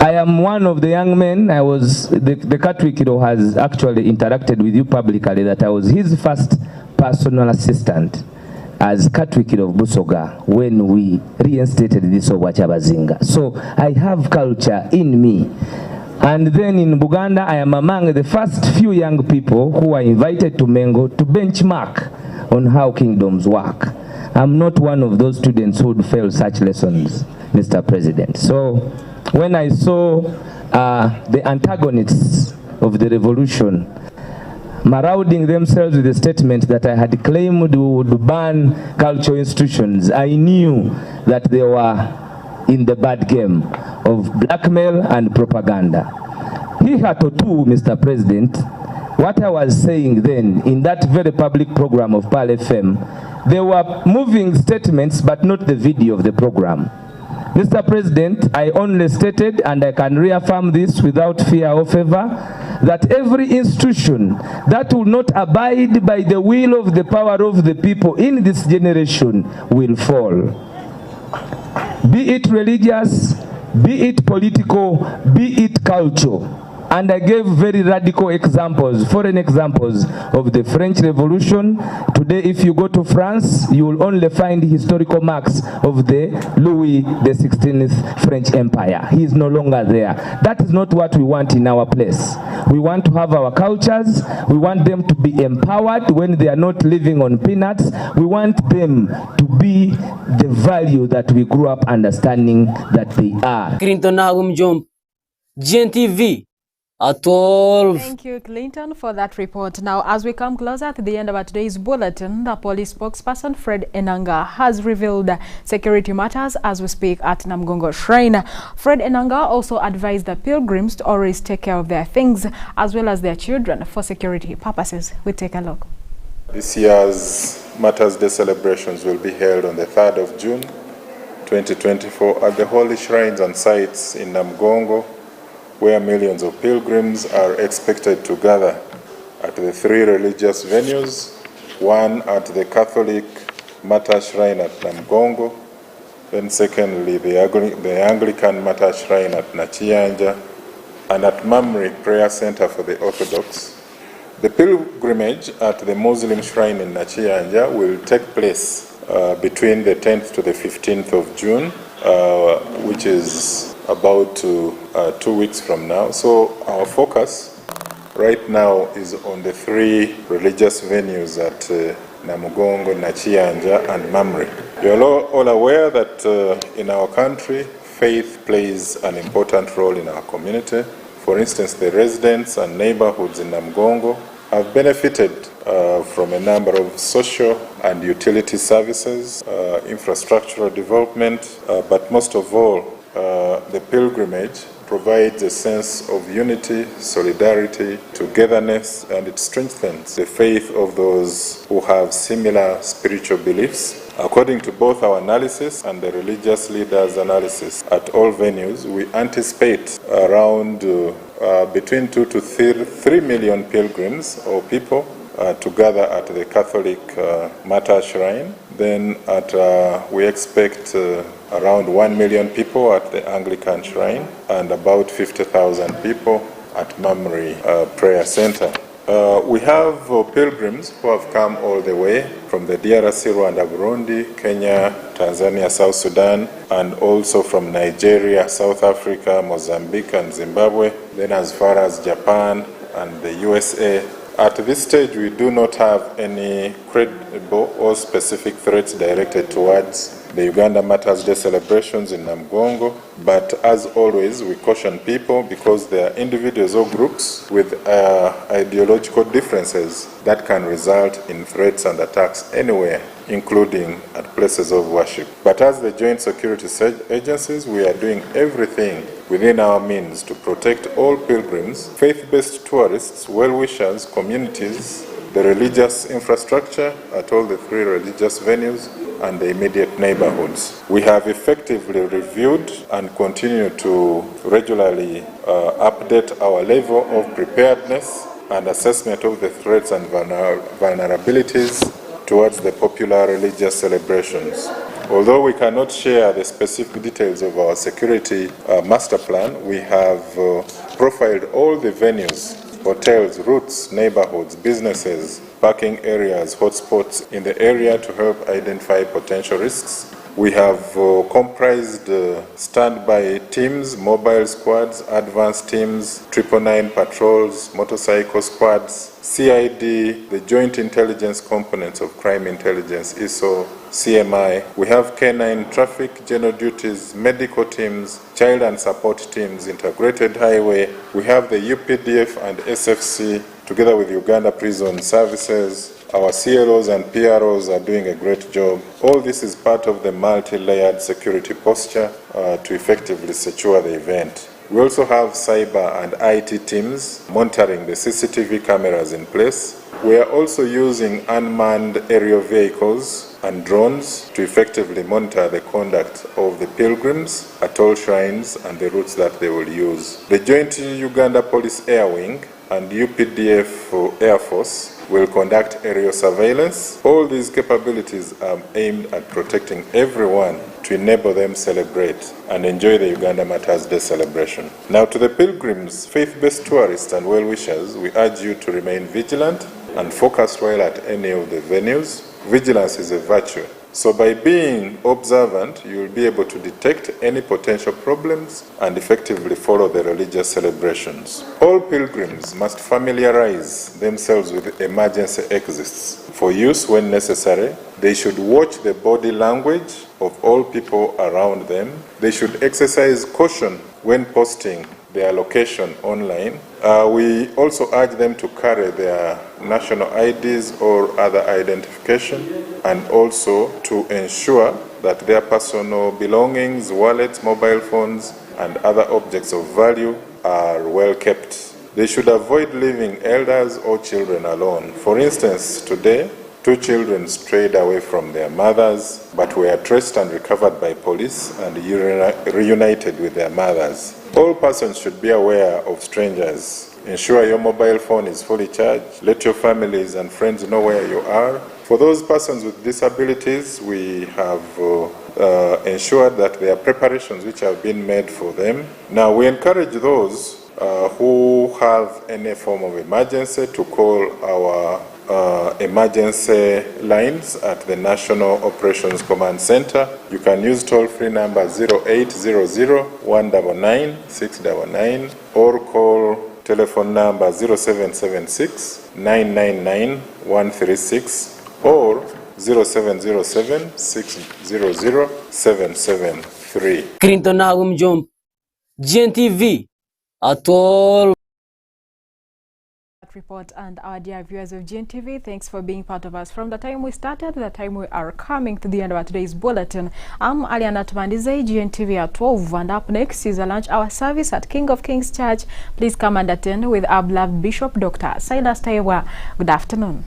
I am one of the young men. I was, the Gotv has actually interacted with you publicly that I was his first personal assistant as Gotv of Busoga when we reinstated this of Wachabazinga. So I have culture in me. And then in Buganda, I am among the first few young people who are invited to Mengo to benchmark on how kingdoms work. I'm not one of those students who would fail such lessons, Mr. President. So when I saw the antagonists of the revolution marauding themselves with a statement that I had claimed would ban cultural institutions, I knew that they were in the bad game of blackmail and propaganda. He had to do, Mr. President, what I was saying then in that very public program of PAL FM. They were moving statements but not the video of the program. Mr. President, I only stated, and I can reaffirm this without fear or favor, that every institution that will not abide by the will of the power of the people in this generation will fall. Be it religious, be it political, be it cultural. And I gave very radical examples, foreign examples of the French Revolution. Today, if you go to France, you will only find historical marks of the Louis XVI French Empire. He is no longer there. That is not what we want in our place. We want to have our cultures. We want them to be empowered when they are not living on peanuts. We want them to be the value that we grew up understanding that they are. Gntv. At 12. Thank you, Clinton, for that report. Now, as we come closer to the end of our today's bulletin, the police spokesperson Fred Enanga has revealed security matters as we speak at Namgongo Shrine. Fred Enanga also advised the pilgrims to always take care of their things as well as their children for security purposes. We take a look. This year's Matters Day celebrations will be held on the 3rd of June 2024 at the holy shrines and sites in Namgongo, where millions of pilgrims are expected to gather at the 3 religious venues, one at the Catholic Mater Shrine at Namgongo, then secondly the Anglican Mater Shrine at Nachiyanja, and at Mamre Prayer Center for the Orthodox. The pilgrimage at the Muslim Shrine in Nachiyanja will take place between the 10th to the 15th of June, which is about 2 weeks from now. So our focus right now is on the 3 religious venues at Namugongo, Nachiyanja, and Mamre. You're all aware that in our country, faith plays an important role in our community. For instance, the residents and neighborhoods in Namugongo have benefited from a number of social and utility services, infrastructural development, but most of all, the pilgrimage provides a sense of unity, solidarity, togetherness, and it strengthens the faith of those who have similar spiritual beliefs. According to both our analysis and the religious leaders' analysis at all venues, we anticipate around between 2 to 3 million pilgrims or people to gather at the Catholic Mater Shrine. Then we expect around 1 million people at the Anglican Shrine and about 50,000 people at Mamre Prayer Center. We have pilgrims who have come all the way from the DRC, Rwanda, Burundi, Kenya, Tanzania, South Sudan, and also from Nigeria, South Africa, Mozambique, and Zimbabwe, then as far as Japan and the USA. At this stage, we do not have any credible or specific threats directed towards the Uganda Matters Day celebrations in Namgongo, but as always, we caution people because there are individuals or groups with ideological differences that can result in threats and attacks anywhere, including at places of worship. But as the joint security agencies, we are doing everything within our means to protect all pilgrims, faith-based tourists, well-wishers, communities, the religious infrastructure at all the 3 religious venues, and the immediate neighborhoods. We have effectively reviewed and continue to regularly update our level of preparedness and assessment of the threats and vulnerabilities towards the popular religious celebrations. Although we cannot share the specific details of our security master plan, we have profiled all the venues, hotels, routes, neighborhoods, businesses, parking areas, hotspots in the area to help identify potential risks. We have comprised standby teams, mobile squads, advanced teams, 999 patrols, motorcycle squads, CID, the joint intelligence components of crime intelligence, ISO, CMI. We have K9 traffic, general duties, medical teams, child and support teams, integrated highway. We have the UPDF and SFC together with Uganda Prison Services. Our CLOs and PROs are doing a great job. All this is part of the multi-layered security posture to effectively secure the event. We also have cyber and IT teams monitoring the CCTV cameras in place. We are also using unmanned aerial vehicles and drones to effectively monitor the conduct of the pilgrims at all shrines and the routes that they will use. The Joint Uganda Police Air Wing and UPDF Air Force will conduct aerial surveillance. All these capabilities are aimed at protecting everyone to enable them celebrate and enjoy the Uganda Matters Day celebration. Now to the pilgrims, faith-based tourists and well-wishers, we urge you to remain vigilant and focused while at any of the venues. Vigilance is a virtue. So by being observant, you will be able to detect any potential problems and effectively follow the religious celebrations. All pilgrims must familiarize themselves with emergency exits. For use when necessary, they should watch the body language of all people around them. They should exercise caution when posting their location online. We also urge them to carry their national IDs or other identification, and also to ensure that their personal belongings, wallets, mobile phones, and other objects of value are well kept. They should avoid leaving elders or children alone. For instance, today, 2 children strayed away from their mothers, but were traced and recovered by police and reunited with their mothers. All persons should be aware of strangers. Ensure your mobile phone is fully charged. Let your families and friends know where you are. For those persons with disabilities, we have ensured that there are preparations which have been made for them. Now, we encourage those who have any form of emergency to call our emergency lines at the National Operations Command Center. You can use toll-free number 0800 199 699 or call telephone number 0776 999 136 or 0707 600 773. Clinton Agum Jump, Gntv, at all. Report, and our dear viewers of Gntv, thanks for being part of us from the time we started to the time we are coming to the end of our today's bulletin. I'm Aliana Tumandize, Gntv at 12, and up next is a lunch hour service at King of Kings Church. Please come and attend with our beloved Bishop Dr. Silas Taiwa. Good afternoon.